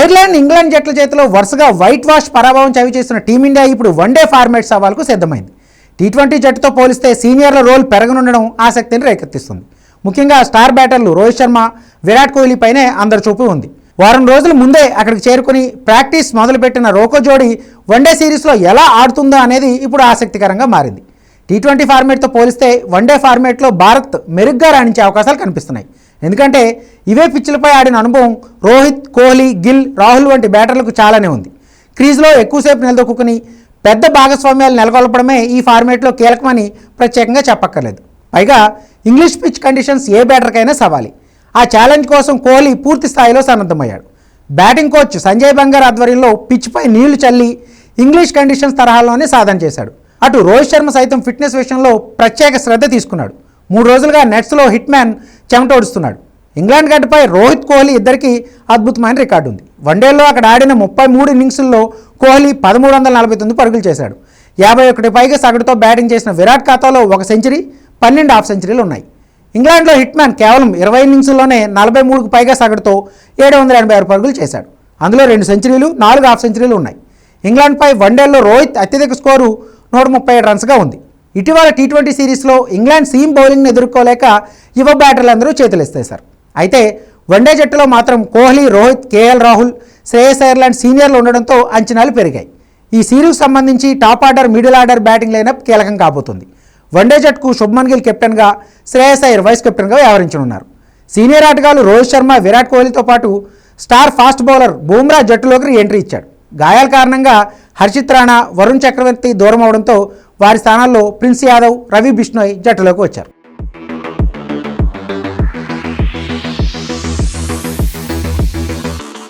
Ireland, England జట్ల చేతిలో వరుసగా వైట్ వాష్ పరాభవం చవిచేస్తున్న టీమిండియా ఇప్పుడు వన్డే ఫార్మాట్ సవాల్కు సిద్ధమైంది. టీ20 జట్టుతో పోలిస్తే సీనియర్ల రోల్ పెరగనుండడం ఆసక్తిని రేకెత్తిస్తుంది. ముఖ్యంగా స్టార్ బ్యాటర్లు రోహిత్ శర్మ, విరాట్ కోహ్లీ పైనే అందరి చూపు ఉంది. వారం రోజుల ముందే అక్కడికి చేరుకుని ప్రాక్టీస్ మొదలుపెట్టిన రోకో జోడీ వన్డే సిరీస్లో ఎలా ఆడుతుందో అనేది ఇప్పుడు ఆసక్తికరంగా మారింది. టీ20 ఫార్మాట్తో పోలిస్తే వన్డే ఫార్మాట్లో భారత్ మెరుగ్గా రాణించే అవకాశాలు కనిపిస్తున్నాయి. ఎందుకంటే ఇవే పిచ్లపై ఆడిన అనుభవం రోహిత్, కోహ్లీ, గిల్, రాహుల్ వంటి బ్యాటర్లకు చాలానే ఉంది. క్రీజ్లో ఎక్కువసేపు నిలదొక్కుని పెద్ద భాగస్వామ్యాలు నెలకొల్పడమే ఈ ఫార్మాట్లో కీలకమని ప్రత్యేకంగా చెప్పక్కర్లేదు. పైగా ఇంగ్లీష్ పిచ్ కండిషన్స్ ఏ బ్యాటర్కైనా సవాలి. ఆ ఛాలెంజ్ కోసం కోహ్లీ పూర్తి స్థాయిలో సన్నద్ధమయ్యాడు. బ్యాటింగ్ కోచ్ సంజయ్ బంగార్ ఆధ్వర్యంలో పిచ్పై నీళ్లు చల్లి ఇంగ్లీష్ కండిషన్స్ తరహాలోనే సాధన చేశాడు. అటు రోహిత్ శర్మ సైతం ఫిట్నెస్ విషయంలో ప్రత్యేక శ్రద్ధ తీసుకున్నాడు. 3 రోజులుగా నెట్స్లో హిట్ మ్యాన్ చెమటోడుస్తున్నాడు. ఇంగ్లాండ్ గడ్డపై రోహిత్, కోహ్లీ ఇద్దరికీ అద్భుతమైన రికార్డు ఉంది. వన్డేల్లో అక్కడ ఆడిన 33 ఇన్నింగ్స్ల్లో కోహ్లీ 1349 పరుగులు చేశాడు. 51 పైగా సగటుతో బ్యాటింగ్ చేసిన విరాట్ ఖాతాలో 1 సెంచరీ, 12 హాఫ్ సెంచరీలు ఉన్నాయి. ఇంగ్లాండ్లో హిట్ మ్యాన్ కేవలం 20 ఇన్నింగ్స్లోనే 43కు పైగా సగటుతో 786 పరుగులు చేశాడు. అందులో 2 సెంచరీలు, 4 హాఫ్ సెంచరీలు ఉన్నాయి. ఇంగ్లాండ్పై వన్డేల్లో రోహిత్ అత్యధిక స్కోరు 137 రన్స్గా ఉంది. ఇటీవల టీ20 సిరీస్లో ఇంగ్లాండ్ సీమ్ బౌలింగ్ను ఎదుర్కోలేక యువ బ్యాటర్లందరూ చేతులెత్తేశారు. అయితే వన్డే జట్టులో మాత్రం కోహ్లీ, రోహిత్, కేఎల్ రాహుల్, శ్రేయస్ అయ్యర్ లాంటి సీనియర్లు ఉండడంతో అంచనాలు పెరిగాయి. ఈ సిరీస్ సంబంధించి top order, middle order batting lineup కీలకం కాబోతుంది. వన్డే జట్టుకు శుభ్మన్ గిల్ కెప్టెన్గా, శ్రేయస్ అయ్యర్ వైస్ కెప్టెన్గా వ్యవహరించనున్నారు. సీనియర్ ఆటగాళ్లు రోహిత్ శర్మ, విరాట్ కోహ్లీతో పాటు స్టార్ ఫాస్ట్ బౌలర్ బూమ్రా జట్టులోకి ఎంట్రీ ఇచ్చాడు. గాయాల కారణంగా హర్షిత్ రాణా, వరుణ్ చక్రవర్తి దూరం అవడంతో వారి స్థానాల్లో ప్రిన్స్ యాదవ్, రవి బిష్ణోయ్ జట్టులోకి వచ్చారు.